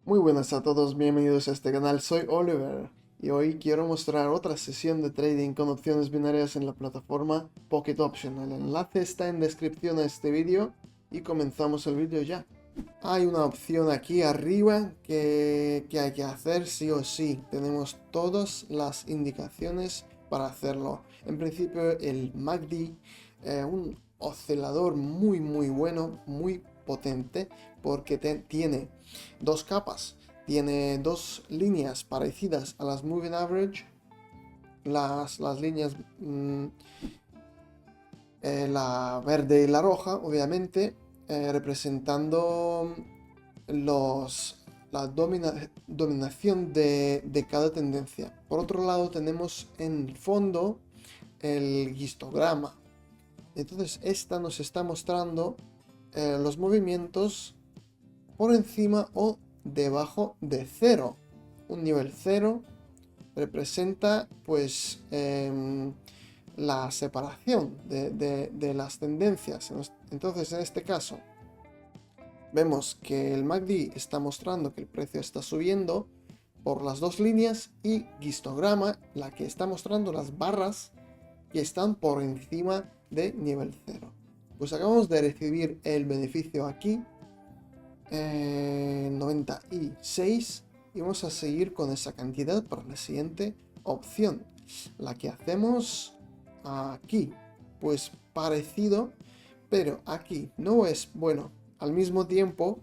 Muy buenas a todos, bienvenidos a este canal, soy Oliver y hoy quiero mostrar otra sesión de trading con opciones binarias en la plataforma Pocket Option. El enlace está en descripción a este vídeo y comenzamos el vídeo ya. Hay una opción aquí arriba que hay que hacer sí o sí. Tenemos todas las indicaciones para hacerlo. En principio el MACD, un oscilador muy bueno, muy potente, porque tiene dos capas. Tiene dos líneas parecidas a las Moving Average. Las líneas, la verde y la roja, obviamente, representando la dominación de cada tendencia. Por otro lado, tenemos en el fondo el histograma. Entonces, esta nos está mostrando los movimientos por encima o debajo de cero. Un nivel cero representa, pues, la separación de las tendencias. Entonces, en este caso, vemos que el MACD está mostrando que el precio está subiendo por las dos líneas y histograma, la que está mostrando las barras que están por encima de nivel 0. Pues acabamos de recibir el beneficio aquí, 96, y vamos a seguir con esa cantidad para la siguiente opción, la que hacemos aquí. Pues parecido, pero aquí no es bueno. Al mismo tiempo,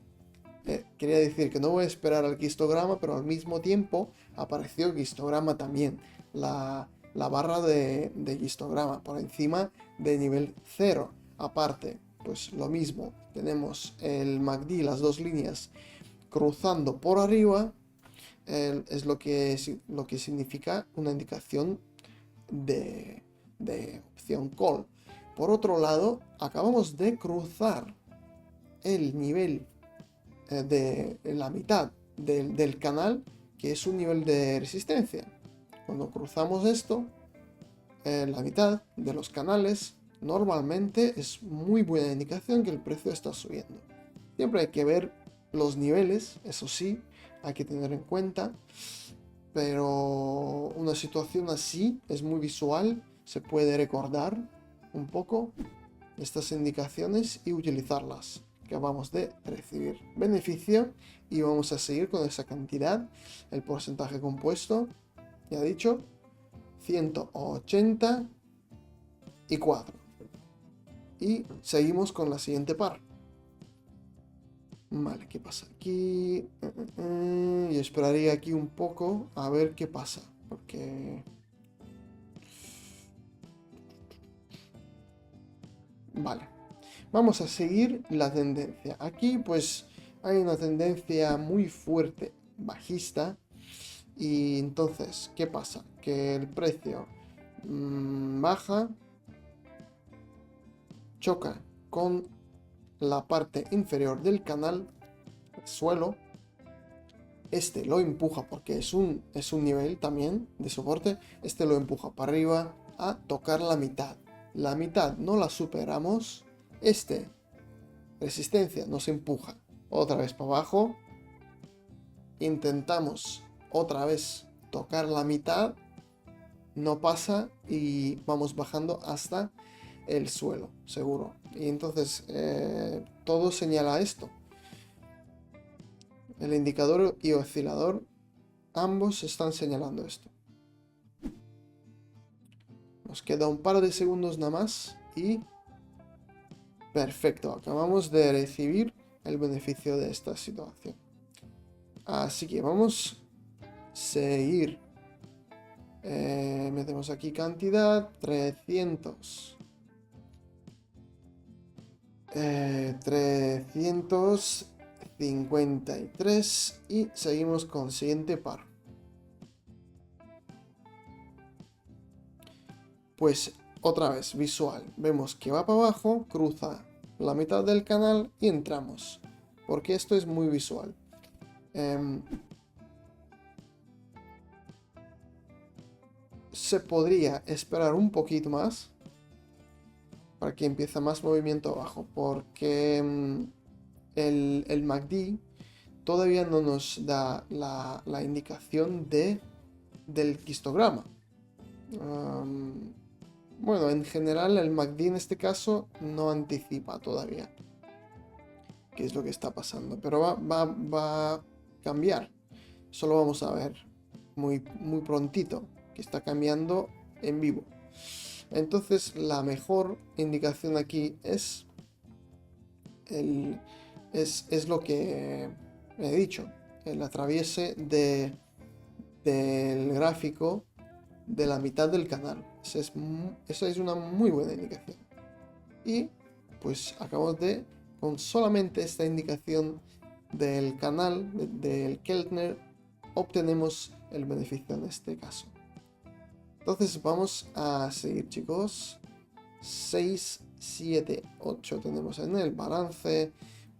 quería decir que no voy a esperar al histograma, pero al mismo tiempo apareció el histograma también. La barra de histograma por encima de nivel 0. Aparte, pues lo mismo. Tenemos el MACD, las dos líneas cruzando por arriba. Es lo que significa una indicación de opción call. Por otro lado, acabamos de cruzar el nivel de la mitad del canal, que es un nivel de resistencia. Cuando cruzamos esto, la mitad de los canales, normalmente es muy buena indicación que el precio está subiendo. Siempre hay que ver los niveles, eso sí, hay que tener en cuenta, pero una situación así es muy visual, se puede recordar un poco estas indicaciones y utilizarlas. Acabamos de recibir beneficio y vamos a seguir con esa cantidad. El porcentaje compuesto, ya dicho, 184. Y seguimos con la siguiente par. Vale, ¿qué pasa aquí? Yo esperaría aquí un poco a ver qué pasa, porque... Vale, vamos a seguir la tendencia. Aquí pues hay una tendencia muy fuerte bajista. Y entonces, ¿qué pasa? Que el precio baja, choca con la parte inferior del canal, el suelo. Este lo empuja porque es un nivel también de soporte. Este lo empuja para arriba a tocar la mitad. La mitad no la superamos. Resistencia nos empuja otra vez para abajo. Intentamos otra vez tocar la mitad. No pasa y vamos bajando hasta el suelo, seguro. Y entonces todo señala esto. El indicador y oscilador, ambos están señalando esto. Nos queda un par de segundos nada más y... Perfecto, acabamos de recibir el beneficio de esta situación. Así que vamos a seguir. Metemos aquí cantidad, 300. 353 y seguimos con siguiente par. Pues otra vez visual, vemos que va para abajo, cruza la mitad del canal y entramos, porque esto es muy visual. Se podría esperar un poquito más para que empiece más movimiento abajo, porque el MACD todavía no nos da la indicación del histograma. Bueno, en general el MACD en este caso no anticipa todavía qué es lo que está pasando, pero va a cambiar. Solo vamos a ver muy prontito que está cambiando en vivo. Entonces la mejor indicación aquí es lo que he dicho, el atraviese del gráfico de la mitad del canal. Esa es una muy buena indicación. Y pues acabamos con solamente esta indicación del canal, del Keltner, obtenemos el beneficio en este caso. Entonces vamos a seguir, chicos. 6, 7, 8 tenemos en el balance.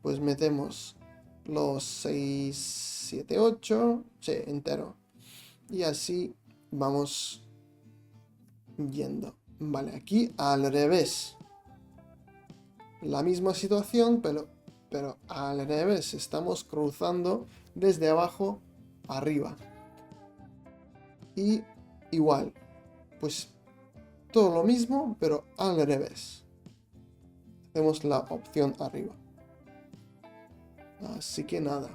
Pues metemos los 6, 7, 8. Sí, entero. Y así vamos yendo. Vale, aquí al revés. La misma situación, pero al revés. Estamos cruzando desde abajo arriba. Y igual. Pues todo lo mismo, pero al revés. Hacemos la opción arriba. Así que nada.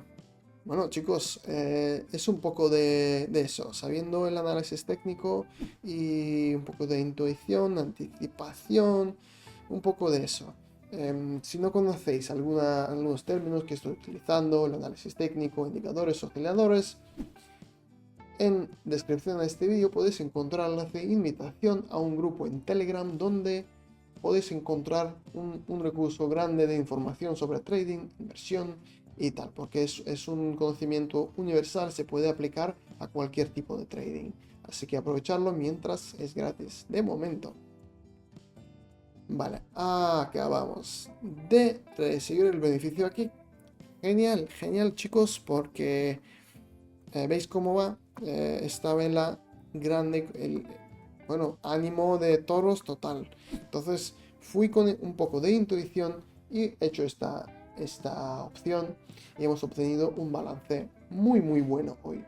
Bueno, chicos, es un poco de eso. Sabiendo el análisis técnico y un poco de intuición, anticipación, un poco de eso. Si no conocéis algunos términos que estoy utilizando, el análisis técnico, indicadores, osciladores, en descripción de este vídeo podéis encontrar la invitación a un grupo en Telegram donde podéis encontrar un recurso grande de información sobre trading, inversión y tal, porque es un conocimiento universal, se puede aplicar a cualquier tipo de trading. Así que aprovecharlo mientras es gratis, de momento. Vale, acabamos de recibir el beneficio aquí. Genial, genial, chicos, porque ¿veis cómo va? Esta vela grande, bueno, ánimo de toros total. Entonces fui con un poco de intuición y he hecho esta opción y hemos obtenido un balance muy bueno hoy.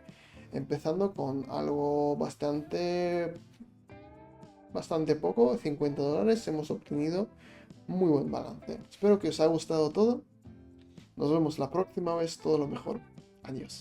Empezando con algo bastante poco, $50, hemos obtenido muy buen balance. Espero que os haya gustado todo. Nos vemos la próxima vez, todo lo mejor. Adiós.